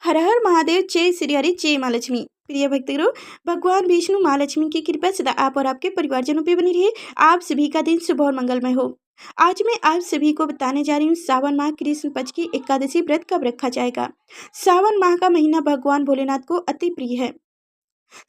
हर हर महादेव, जय श्री हरि, जय माँ लक्ष्मी। प्रिय भक्तों, भगवान विष्णु माँ लक्ष्मी की कृपा सदा आप और आपके परिवारजनों पे बनी रही। आप सभी का दिन शुभ और मंगलमय हो। आज मैं आप सभी को बताने जा रही हूँ सावन माह कृष्ण पक्ष की एकादशी व्रत कब रखा जाएगा। सावन माह का महीना भगवान भोलेनाथ को अति प्रिय है।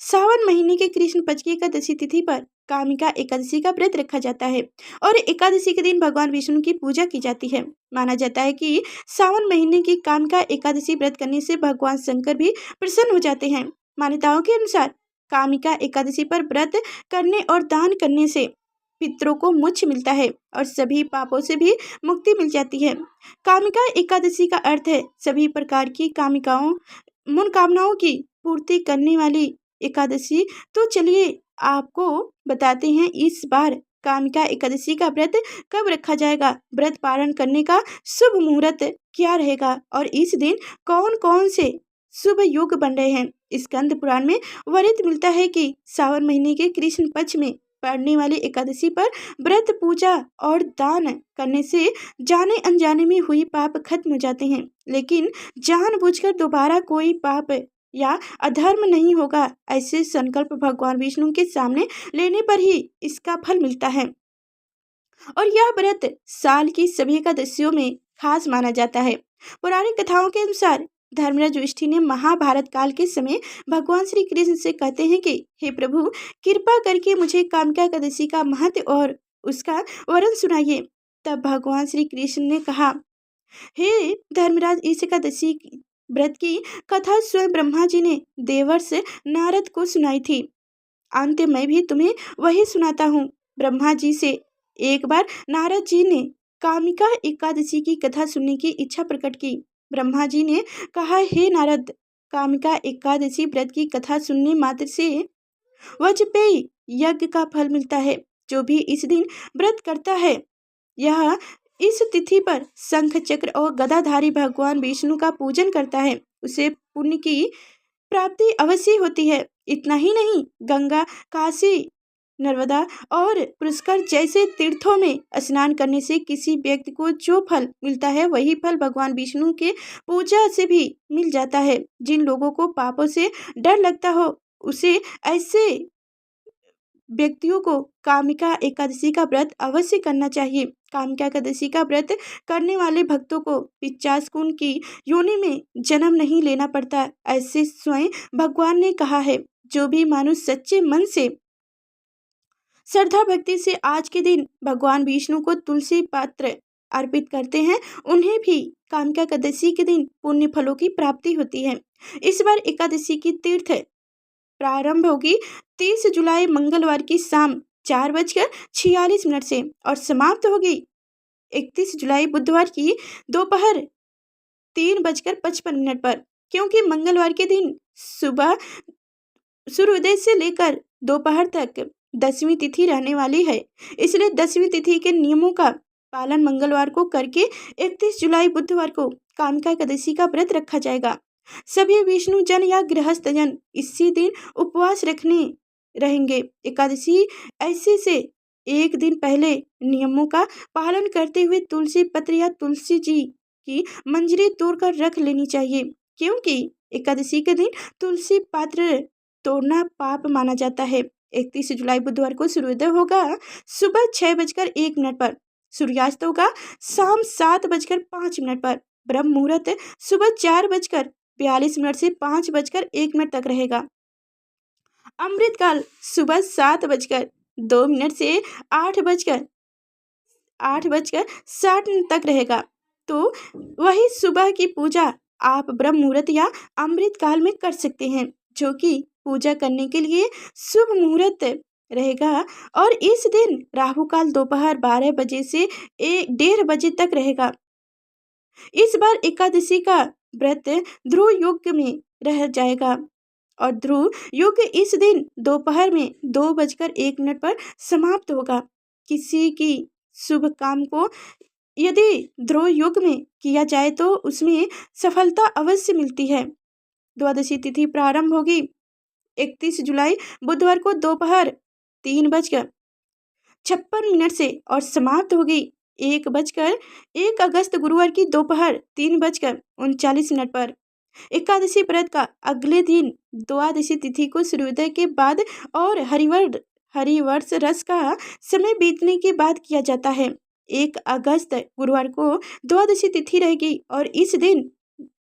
सावन महीने के कृष्ण पक्ष की एकादशी तिथि पर कामिका एकादशी का व्रत रखा जाता है और एकादशी के दिन भगवान विष्णु की पूजा की जाती है। माना जाता है कि सावन महीने की कामिका एकादशी व्रत करने से भगवान शंकर भी प्रसन्न हो जाते हैं। मान्यताओं के अनुसार कामिका एकादशी पर व्रत करने और दान करने से पितरों को मोक्ष मिलता है और सभी पापों से भी मुक्ति मिल जाती है। कामिका एकादशी का अर्थ है सभी प्रकार की कामिकाओं मनोकामनाओं की पूर्ति करने वाली एकादशी। तो चलिए आपको बताते हैं इस बार कामिका एकादशी का व्रत कब रखा जाएगा, व्रत पालन करने का शुभ मुहूर्त क्या रहेगा और इस दिन कौन कौन से शुभ योग बन रहे हैं। स्कंद पुराण में वर्णित मिलता है कि सावन महीने के कृष्ण पक्ष में पड़ने वाली एकादशी पर व्रत पूजा और दान करने से जाने अनजाने में हुई पाप खत्म हो जाते हैं, लेकिन जानबूझकर दोबारा कोई पाप या अधर्म नहीं होगा। ऐसे संकल्प भगवान विष्णु के सामने लेने पर ही इसका फल मिलता है और यह व्रत साल की सभी एकादशियों में खास माना जाता है। पौराणिक कथाओं के अनुसार धर्मराज युधिष्ठिर ने महाभारत काल के समय भगवान श्री कृष्ण से कहते हैं कि हे प्रभु, कृपा करके मुझे कामिका एकादशी का महत्व और उसका वर्णन सुनाइए। तब भगवान श्री कृष्ण ने कहा, हे धर्मराज, इस एकादशी व्रत की कथा स्वयं ब्रह्मा जी ने देवर्ष नारद को सुनाई थी। अंत में भी तुम्हें वही सुनाता हूँ। ब्रह्मा जी से एक बार नारद जी ने कामिका एकादशी की कथा सुनने की इच्छा प्रकट की। ब्रह्मा जी ने कहा, हे नारद, कामिका एकादशी व्रत की कथा सुनने मात्र से वाजपेयी यज्ञ का फल मिलता है। जो भी इस दिन व्रत करता है, यह इस तिथि पर शंख चक्र और गदाधारी भगवान विष्णु का पूजन करता है, उसे पुण्य की प्राप्ति अवश्य होती है। इतना ही नहीं, गंगा, काशी, नर्मदा और पुष्कर जैसे तीर्थों में स्नान करने से किसी व्यक्ति को जो फल मिलता है, वही फल भगवान विष्णु के पूजा से भी मिल जाता है। जिन लोगों को पापों से डर लगता हो, उसे ऐसे व्यक्तियों को कामिका एकादशी का व्रत अवश्य करना चाहिए। कामिका एकादशी का व्रत करने वाले भक्तों को 50 कुंड की योनि में जन्म नहीं लेना पड़ता, ऐसे स्वयं भगवान ने कहा है। जो भी मानुष सच्चे मन से श्रद्धा भक्ति से आज के दिन भगवान विष्णु को तुलसी पत्र अर्पित करते हैं, उन्हें भी कामिका एकादशी के दिन पुण्य फलों की प्राप्ति होती है। इस बार एकादशी की तीर्थ प्रारंभ होगी 30 जुलाई मंगलवार की शाम 4:46 से और समाप्त होगी 31 जुलाई बुधवार की दोपहर 3:55 पर। क्योंकि मंगलवार के दिन सुबह सूर्योदय से लेकर दोपहर तक 10वीं तिथि रहने वाली है, इसलिए 10वीं तिथि के नियमों का पालन मंगलवार को करके 31 जुलाई बुधवार को कामिका एकादशी का व्रत रखा जाएगा। सभी विष्णु जन या गृहस्थ जन इसी दिन उपवास रहेंगे। एकादशी ऐसे से एक दिन पहले नियमों का पालन करते हुए तुलसी पत्र या तुलसी जी की मंजरी तोड़कर रख लेनी चाहिए, क्योंकि एकादशी के दिन तुलसी पत्र तोड़ना पाप माना जाता है। 31 जुलाई बुधवार को सूर्योदय होगा सुबह 6:01 पर, सूर्यास्त होगा शाम 7:05 पर। ब्रह्म मुहूर्त सुबह 4:42 से 5:01 तक रहेगा। अमृतकाल सुबह 7:02 से 8:60 तक रहेगा। तो वही सुबह की पूजा आप ब्रह्म मुहूर्त या अमृत काल में कर सकते हैं, जो कि पूजा करने के लिए शुभ मुहूर्त रहेगा। और इस दिन राहु काल दोपहर 12 बजे से 1:30 बजे तक रहेगा। इस बार एकादशी का व्रत ध्रुव युग में रह जाएगा और ध्रुव युग इस दिन दोपहर में 2:01 पर समाप्त होगा। किसी की शुभ काम को यदि ध्रुव युग में किया जाए तो उसमें सफलता अवश्य मिलती है। द्वादशी तिथि प्रारंभ होगी 31 जुलाई बुधवार को दोपहर 3:56 से और समाप्त होगी 1 अगस्त गुरुवार की दोपहर 3:39 पर। एकादशी व्रत का अगले दिन द्वादशी तिथि को सूर्योदय के बाद और हरिवर्ष रस का समय बीतने के बाद किया जाता है। 1 अगस्त गुरुवार को द्वादशी तिथि रहेगी और इस दिन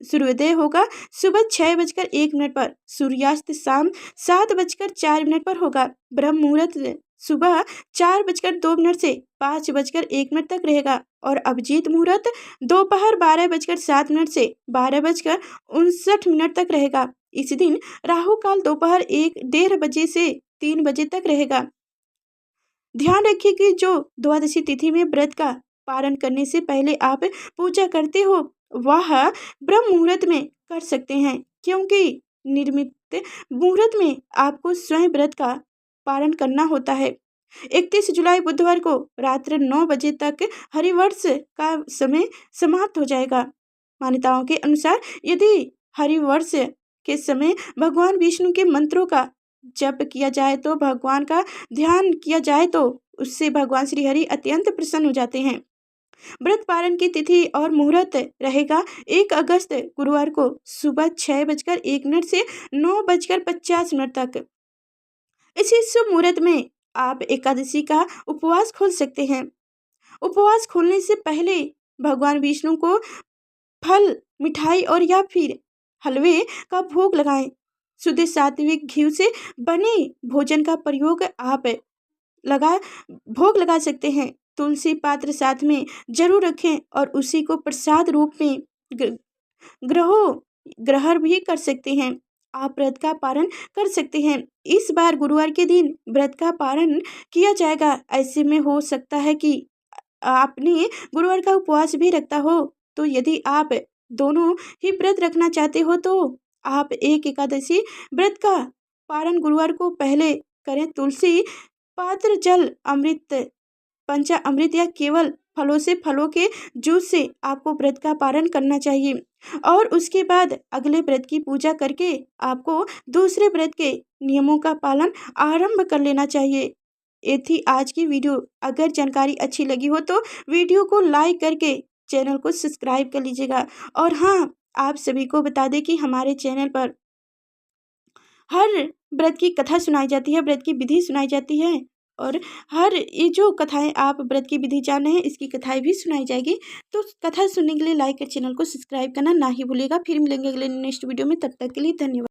सूर्योदय होगा सुबह 6:01 पर, सूर्यास्त शाम 7:04 पर होगा। ब्रह्म मुहूर्त सुबह 4:02 से 5:01 तक रहेगा और अभिजीत मुहूर्त दोपहर 12:07 से 12:59 तक रहेगा। इस दिन राहु काल दोपहर 1:30 बजे से 3 बजे तक रहेगा। ध्यान रखिए कि जो द्वादशी तिथि में व्रत का पारण करने से पहले आप पूजा करते हो वह ब्रह्म मुहूर्त में कर सकते हैं, क्योंकि निर्मित मुहूर्त में आपको स्वयं व्रत का पारण करना होता है। 31 जुलाई बुधवार को रात्र 9 बजे तक हरिवर्ष का समय समाप्त हो जाएगा। मान्यताओं के अनुसार यदि हरिवर्ष के समय भगवान विष्णु के मंत्रों का जप किया जाए तो भगवान का ध्यान किया जाए तो उससे भगवान श्री हरि अत्यंत प्रसन्न हो जाते हैं। व्रत पारण की तिथि और मुहूर्त रहेगा 1 अगस्त गुरुवार को सुबह 6:01 से 9:50 तक। इसी शुभ मुहूर्त में आप एकादशी का उपवास खोल सकते हैं। उपवास खोलने से पहले भगवान विष्णु को फल, मिठाई और या फिर हलवे का भोग लगाएं। शुद्ध सात्विक घी से बने भोजन का प्रयोग आप भोग लगा सकते हैं। तुलसी पात्र साथ में जरूर रखें और उसी को प्रसाद रूप में ग्रहण भी कर सकते हैं। आप व्रत का पारण कर सकते हैं। इस बार गुरुवार के दिन व्रत का पारण किया जाएगा। ऐसे में हो सकता है कि आपने गुरुवार का उपवास भी रखता हो, तो यदि आप दोनों ही व्रत रखना चाहते हो तो आप एक एकादशी व्रत का पारण गुरुवार को पहले करें। तुलसी पात्र, जल, अमृत, पंचामृत या केवल फलों के जूस से आपको व्रत का पारण करना चाहिए और उसके बाद अगले व्रत की पूजा करके आपको दूसरे व्रत के नियमों का पालन आरंभ कर लेना चाहिए। ये थी आज की वीडियो। अगर जानकारी अच्छी लगी हो तो वीडियो को लाइक करके चैनल को सब्सक्राइब कर लीजिएगा। और हाँ, आप सभी को बता दें कि हमारे चैनल पर हर व्रत की कथा सुनाई जाती है, व्रत की विधि सुनाई जाती है और हर ये जो कथाएं आप व्रत की विधि जान रहे हैं इसकी कथाएं भी सुनाई जाएगी। तो कथा सुनने के लिए लाइक और चैनल को सब्सक्राइब करना ना ही भूलिएगा। फिर मिलेंगे अगले नेक्स्ट वीडियो में, तब तक के लिए धन्यवाद।